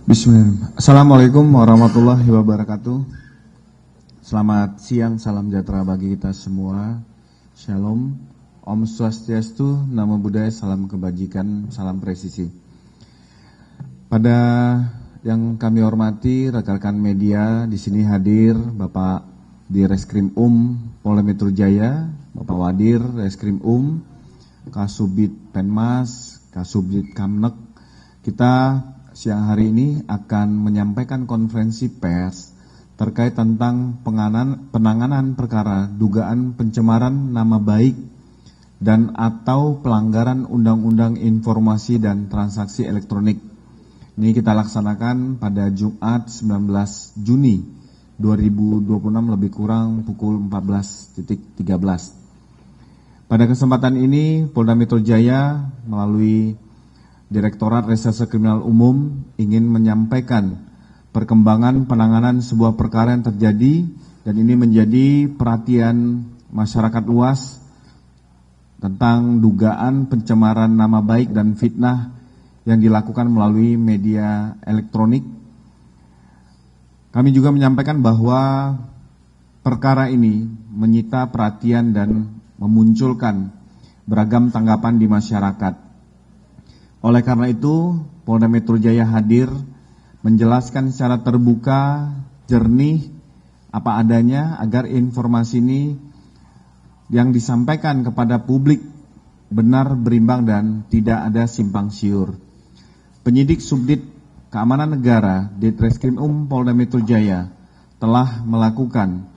Bismillahirrahmanirrahim. Assalamualaikum warahmatullahi wabarakatuh. Selamat siang, salam sejahtera bagi kita semua. Shalom, Om Swastiastu, Namo Buddhaya, salam kebajikan, salam presisi. Pada yang kami hormati rekan-rekan media, di sini hadir Bapak di Reskrim Polda Metro Jaya, Bapak Wadir Reskrim Kasubdit Penmas, Kasubdit Kamnek. Kita siang hari ini akan menyampaikan konferensi pers terkait tentang penanganan perkara dugaan pencemaran nama baik dan atau pelanggaran Undang-Undang Informasi dan Transaksi Elektronik. Ini kita laksanakan pada Jumat 19 Juni 2026 lebih kurang pukul 14.13. Pada kesempatan ini Polda Metro Jaya melalui Direktorat Reserse Kriminal Umum ingin menyampaikan perkembangan penanganan sebuah perkara yang terjadi dan ini menjadi perhatian masyarakat luas tentang dugaan pencemaran nama baik dan fitnah yang dilakukan melalui media elektronik. Kami juga menyampaikan bahwa perkara ini menyita perhatian dan memunculkan beragam tanggapan di masyarakat. Oleh karena itu, Polda Metro Jaya hadir menjelaskan secara terbuka, jernih, apa adanya agar informasi ini yang disampaikan kepada publik benar, berimbang, dan tidak ada simpang siur. Penyidik Subdit Keamanan Negara Ditreskrim Polda Metro Jaya telah melakukan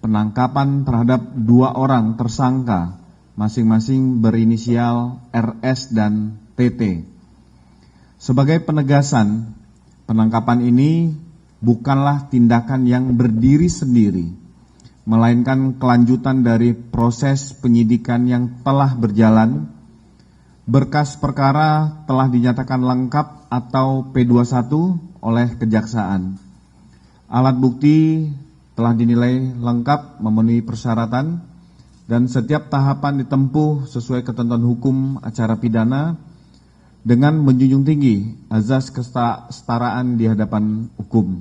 penangkapan terhadap 2 orang tersangka, masing-masing berinisial RS dan TT. Sebagai penegasan, penangkapan ini bukanlah tindakan yang berdiri sendiri, melainkan kelanjutan dari proses penyidikan yang telah berjalan. Berkas perkara telah dinyatakan lengkap atau P21 oleh Kejaksaan. Alat bukti telah dinilai lengkap memenuhi persyaratan dan setiap tahapan ditempuh sesuai ketentuan hukum acara pidana dengan menjunjung tinggi azas kesetaraan di hadapan hukum.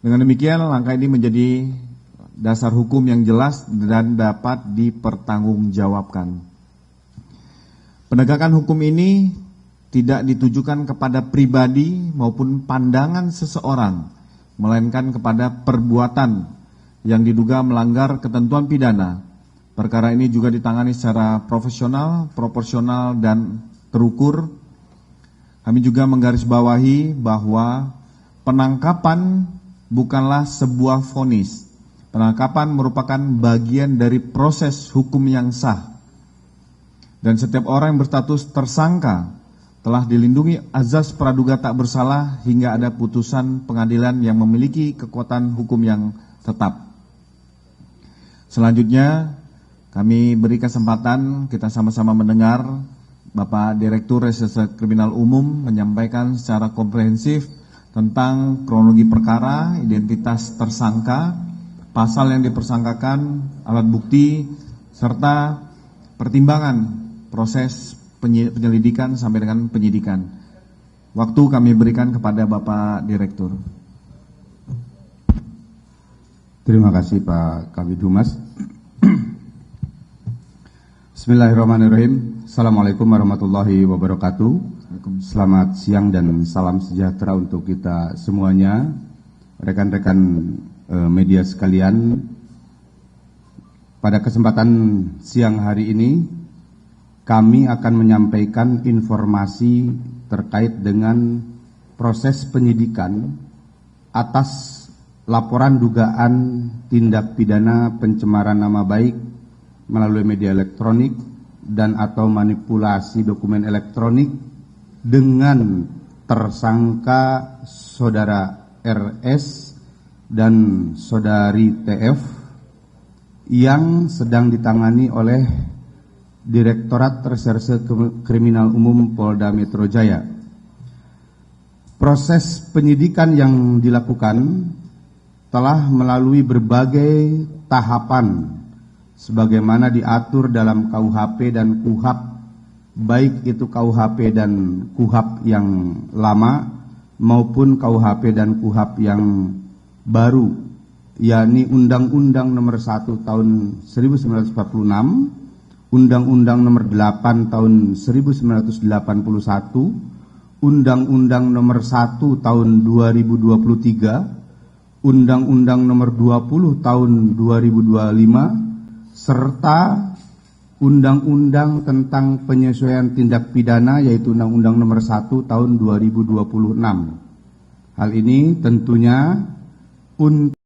Dengan demikian, langkah ini menjadi dasar hukum yang jelas dan dapat dipertanggungjawabkan. Penegakan hukum ini tidak ditujukan kepada pribadi maupun pandangan seseorang, melainkan kepada perbuatan yang diduga melanggar ketentuan pidana. Perkara ini juga ditangani secara profesional, proporsional, dan terukur. Kami juga menggarisbawahi bahwa penangkapan bukanlah sebuah vonis. Penangkapan merupakan bagian dari proses hukum yang sah. Dan setiap orang yang berstatus tersangka telah dilindungi azas praduga tak bersalah hingga ada putusan pengadilan yang memiliki kekuatan hukum yang tetap. Selanjutnya, kami beri kesempatan kita sama-sama mendengar Bapak Direktur Reserse Kriminal Umum menyampaikan secara komprehensif tentang kronologi perkara, identitas tersangka, pasal yang dipersangkakan, alat bukti, serta pertimbangan proses penyelidikan sampai dengan penyidikan. Waktu kami berikan kepada Bapak Direktur. Terima kasih Pak Kabid Humas. Bismillahirrahmanirrahim. Assalamualaikum warahmatullahi wabarakatuh. Selamat siang dan salam sejahtera untuk kita semuanya, rekan-rekan media sekalian. Pada kesempatan siang hari ini, kami akan menyampaikan informasi terkait dengan proses penyidikan atas laporan dugaan tindak pidana pencemaran nama baik melalui media elektronik dan atau manipulasi dokumen elektronik dengan tersangka saudara RS dan saudari TF yang sedang ditangani oleh Direktorat Reserse Kriminal Umum Polda Metro Jaya. Proses penyidikan yang dilakukan telah melalui berbagai tahapan sebagaimana diatur dalam KUHP dan KUHAP, baik itu KUHP dan KUHAP yang lama maupun KUHP dan KUHAP yang baru, yakni Undang-Undang Nomor 1 Tahun 1946, Undang-Undang Nomor 8 Tahun 1981, Undang-Undang Nomor 1 Tahun 2023, Undang-Undang Nomor 20 Tahun 2025, serta Undang-Undang tentang penyesuaian tindak pidana, yaitu Undang-Undang Nomor 1 Tahun 2026. Hal ini tentunya untuk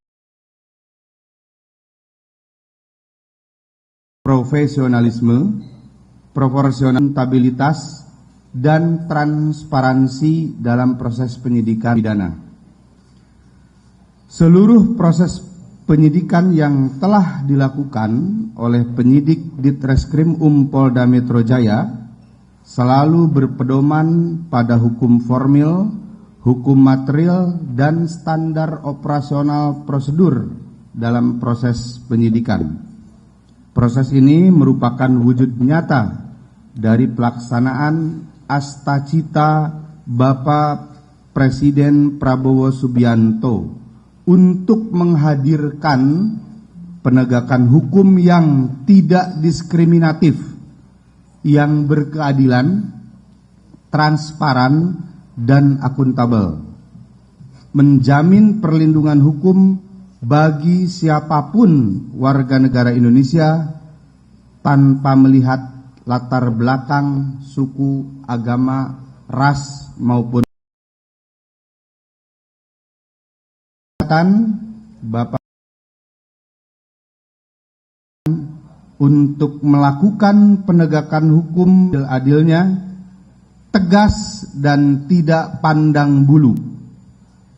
profesionalisme, proporsionalitas, dan transparansi dalam proses penyidikan pidana. Seluruh proses penyidikan yang telah dilakukan oleh penyidik Ditreskrim Polda Metro Jaya selalu berpedoman pada hukum formil, hukum material, dan standar operasional prosedur dalam proses penyidikan. Proses ini merupakan wujud nyata dari pelaksanaan Astacita Bapak Presiden Prabowo Subianto untuk menghadirkan penegakan hukum yang tidak diskriminatif, yang berkeadilan, transparan, dan akuntabel, menjamin perlindungan hukum bagi siapapun warga negara Indonesia tanpa melihat latar belakang, suku, agama, ras, maupun Bapak untuk melakukan penegakan hukum adilnya, tegas dan tidak pandang bulu,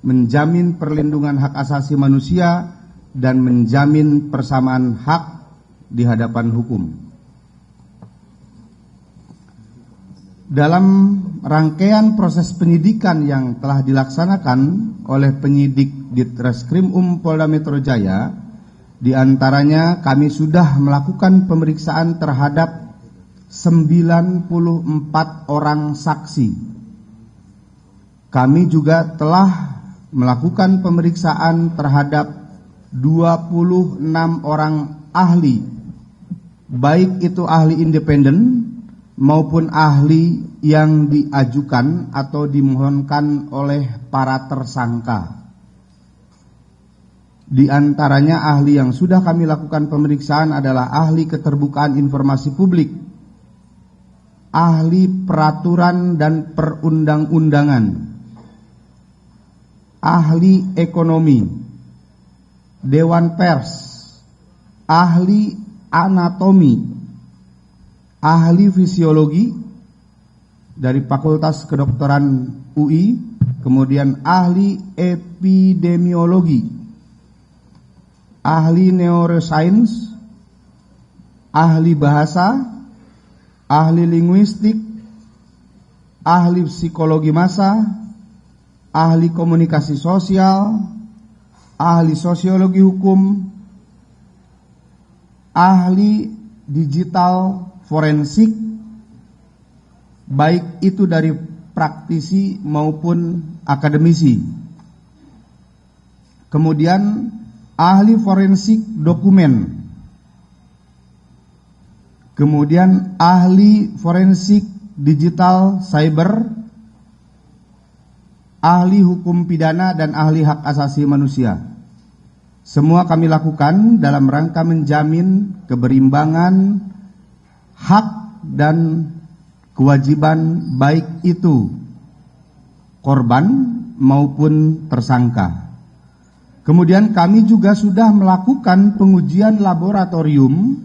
menjamin perlindungan hak asasi manusia dan menjamin persamaan hak di hadapan hukum. Dalam rangkaian proses penyidikan yang telah dilaksanakan oleh penyidik Ditreskrim Polda Metro Jaya, di antaranya kami sudah melakukan pemeriksaan terhadap 94 orang saksi. Kami juga telah melakukan pemeriksaan terhadap 26 orang ahli, baik itu ahli independen maupun ahli yang diajukan atau dimohonkan oleh para tersangka. Di antaranya ahli yang sudah kami lakukan pemeriksaan adalah ahli keterbukaan informasi publik, ahli peraturan dan perundang-undangan, ahli ekonomi, dewan pers, ahli anatomi, ahli fisiologi dari Fakultas Kedokteran UI, kemudian ahli epidemiologi, ahli neuroscience, ahli bahasa, ahli linguistik, ahli psikologi massa, ahli komunikasi sosial, ahli sosiologi hukum, ahli digital forensik, baik itu dari praktisi maupun akademisi. Kemudian ahli forensik dokumen, kemudian ahli forensik digital cyber, ahli hukum pidana, dan ahli hak asasi manusia. Semua kami lakukan dalam rangka menjamin keberimbangan hak dan kewajiban baik itu korban maupun tersangka. Kemudian kami juga sudah melakukan pengujian laboratorium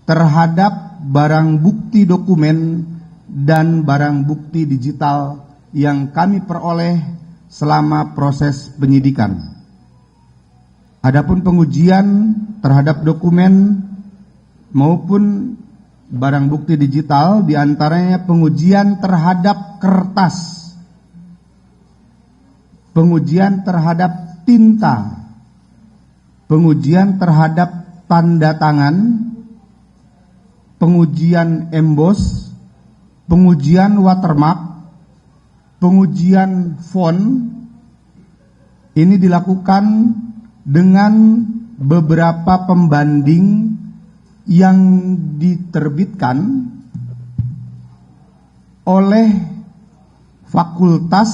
terhadap barang bukti dokumen dan barang bukti digital yang kami peroleh selama proses penyidikan. Adapun pengujian terhadap dokumen maupun barang bukti digital, diantaranya pengujian terhadap kertas, pengujian terhadap tinta, pengujian terhadap tanda tangan, pengujian emboss, pengujian watermark, pengujian font ini dilakukan dengan beberapa pembanding yang diterbitkan oleh fakultas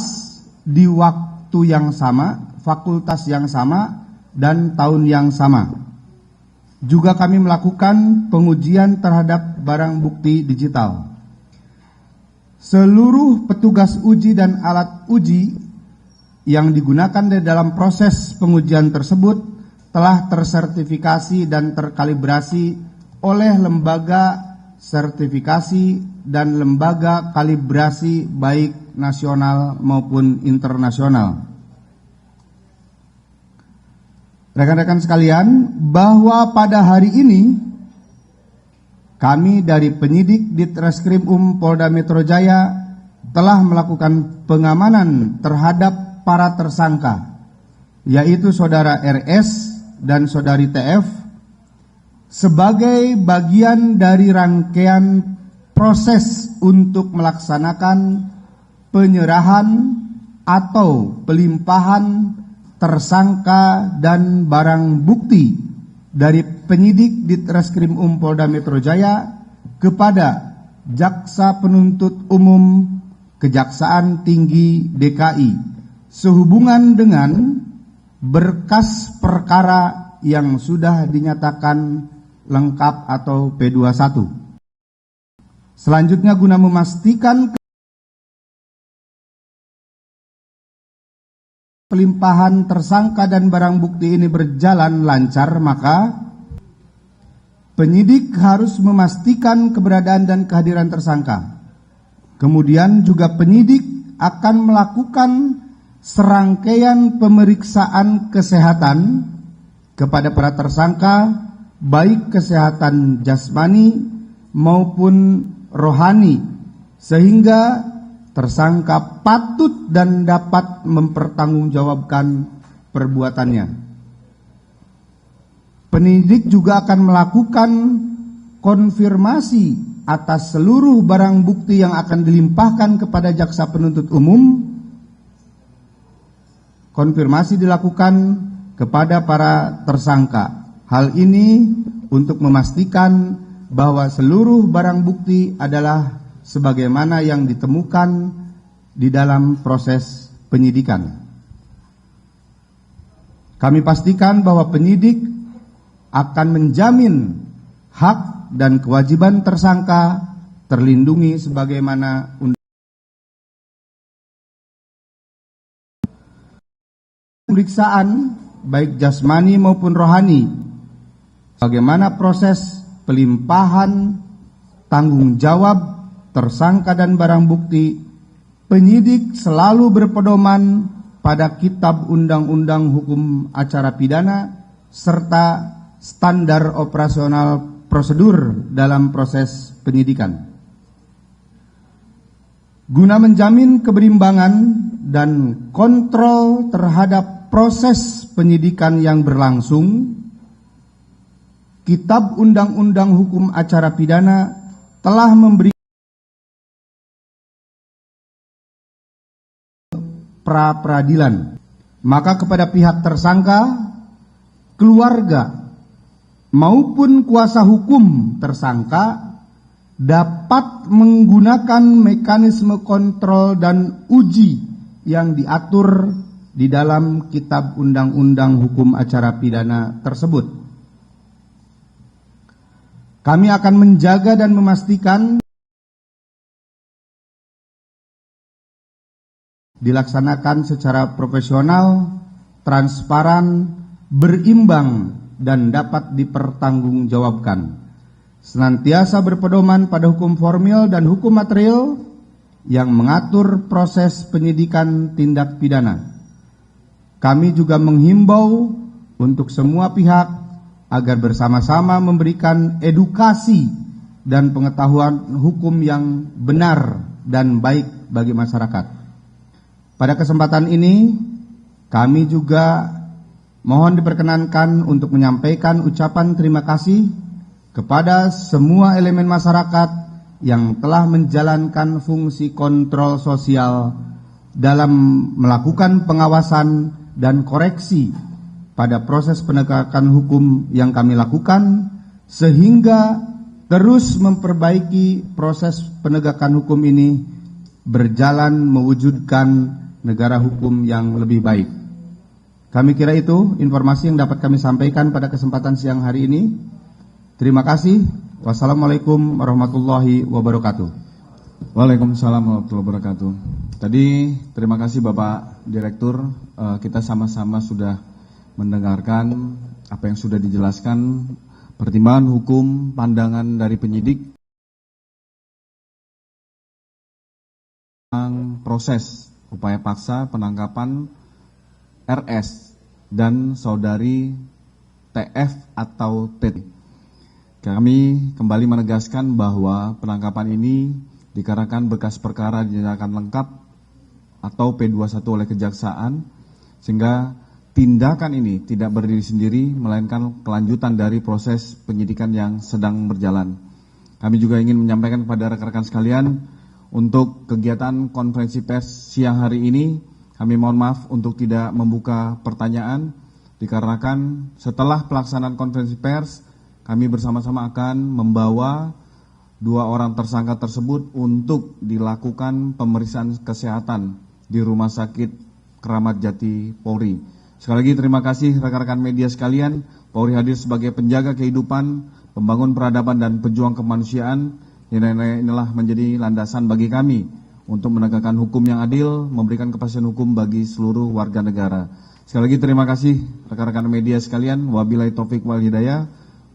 di waktu yang sama, fakultas yang sama, dan tahun yang sama. Juga kami melakukan pengujian terhadap barang bukti digital. Seluruh petugas uji dan alat uji yang digunakan di dalam proses pengujian tersebut telah tersertifikasi dan terkalibrasi oleh lembaga sertifikasi dan lembaga kalibrasi baik nasional maupun internasional. Rekan-rekan sekalian, bahwa pada hari ini kami dari penyidik Ditreskrimum Polda Metro Jaya telah melakukan pengamanan terhadap para tersangka, yaitu saudara RS dan saudari TF, sebagai bagian dari rangkaian proses untuk melaksanakan penyerahan atau pelimpahan tersangka dan barang bukti dari penyidik Ditreskrimum Polda Metro Jaya kepada Jaksa Penuntut Umum Kejaksaan Tinggi DKI sehubungan dengan berkas perkara yang sudah dinyatakan lengkap atau P21. Selanjutnya, guna memastikan pelimpahan tersangka dan barang bukti ini berjalan lancar, maka penyidik harus memastikan keberadaan dan kehadiran tersangka. Kemudian juga penyidik akan melakukan serangkaian pemeriksaan kesehatan kepada para tersangka, baik kesehatan jasmani maupun rohani, sehingga tersangka patut dan dapat mempertanggungjawabkan perbuatannya. Penyidik juga akan melakukan konfirmasi atas seluruh barang bukti yang akan dilimpahkan kepada jaksa penuntut umum. Konfirmasi dilakukan kepada para tersangka. Hal ini untuk memastikan bahwa seluruh barang bukti adalah sebagaimana yang ditemukan di dalam proses penyidikan. Kami pastikan bahwa penyidik akan menjamin hak dan kewajiban tersangka terlindungi sebagaimana pemeriksaan baik jasmani maupun rohani, bagaimana proses pelimpahan tanggung jawab tersangka dan barang bukti. Penyidik selalu berpedoman pada Kitab Undang-Undang Hukum Acara Pidana serta standar operasional prosedur dalam proses penyidikan. Guna menjamin keberimbangan dan kontrol terhadap proses penyidikan yang berlangsung, Kitab Undang-Undang Hukum Acara Pidana telah memberi pra-peradilan. Maka kepada pihak tersangka, keluarga maupun kuasa hukum tersangka dapat menggunakan mekanisme kontrol dan uji yang diatur di dalam Kitab Undang-Undang Hukum Acara Pidana tersebut. Kami akan menjaga dan memastikan dilaksanakan secara profesional, transparan, berimbang, dan dapat dipertanggungjawabkan. Senantiasa berpedoman pada hukum formil dan hukum material yang mengatur proses penyidikan tindak pidana. Kami juga menghimbau untuk semua pihak agar bersama-sama memberikan edukasi dan pengetahuan hukum yang benar dan baik bagi masyarakat. Pada kesempatan ini, kami juga mohon diperkenankan untuk menyampaikan ucapan terima kasih kepada semua elemen masyarakat yang telah menjalankan fungsi kontrol sosial dalam melakukan pengawasan dan koreksi pada proses penegakan hukum yang kami lakukan, sehingga terus memperbaiki proses penegakan hukum ini berjalan mewujudkan negara hukum yang lebih baik. Kami kira itu informasi yang dapat kami sampaikan pada kesempatan siang hari ini. Terima kasih. Wassalamualaikum warahmatullahi wabarakatuh. Waalaikumsalam warahmatullahi wabarakatuh. Tadi terima kasih Bapak Direktur, kita sama-sama sudah mendengarkan apa yang sudah dijelaskan, pertimbangan hukum, pandangan dari penyidik, tentang proses upaya paksa penangkapan RS dan saudari TF atau TT. Kami kembali menegaskan bahwa penangkapan ini dikarenakan berkas perkara dinyatakan lengkap atau P21 oleh Kejaksaan, sehingga tindakan ini tidak berdiri sendiri, melainkan kelanjutan dari proses penyidikan yang sedang berjalan. Kami juga ingin menyampaikan kepada rekan-rekan sekalian, untuk kegiatan konferensi pers siang hari ini, kami mohon maaf untuk tidak membuka pertanyaan, dikarenakan setelah pelaksanaan konferensi pers, kami bersama-sama akan membawa 2 orang tersangka tersebut untuk dilakukan pemeriksaan kesehatan di Rumah Sakit Keramat Jati Polri. Sekali lagi terima kasih rekan-rekan media sekalian. Polri hadir sebagai penjaga kehidupan, pembangun peradaban dan pejuang kemanusiaan. Nilai-nilai inilah menjadi landasan bagi kami untuk menegakkan hukum yang adil, memberikan kepastian hukum bagi seluruh warga negara. Sekali lagi terima kasih rekan-rekan media sekalian. Wabillahi taufik wal hidayah.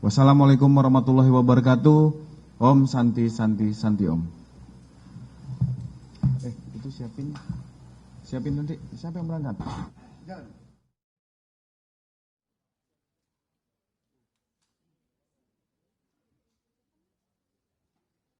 Wassalamualaikum warahmatullahi wabarakatuh. Om Santi Santi Santi Om. Itu siapin nanti siapa yang berangkat?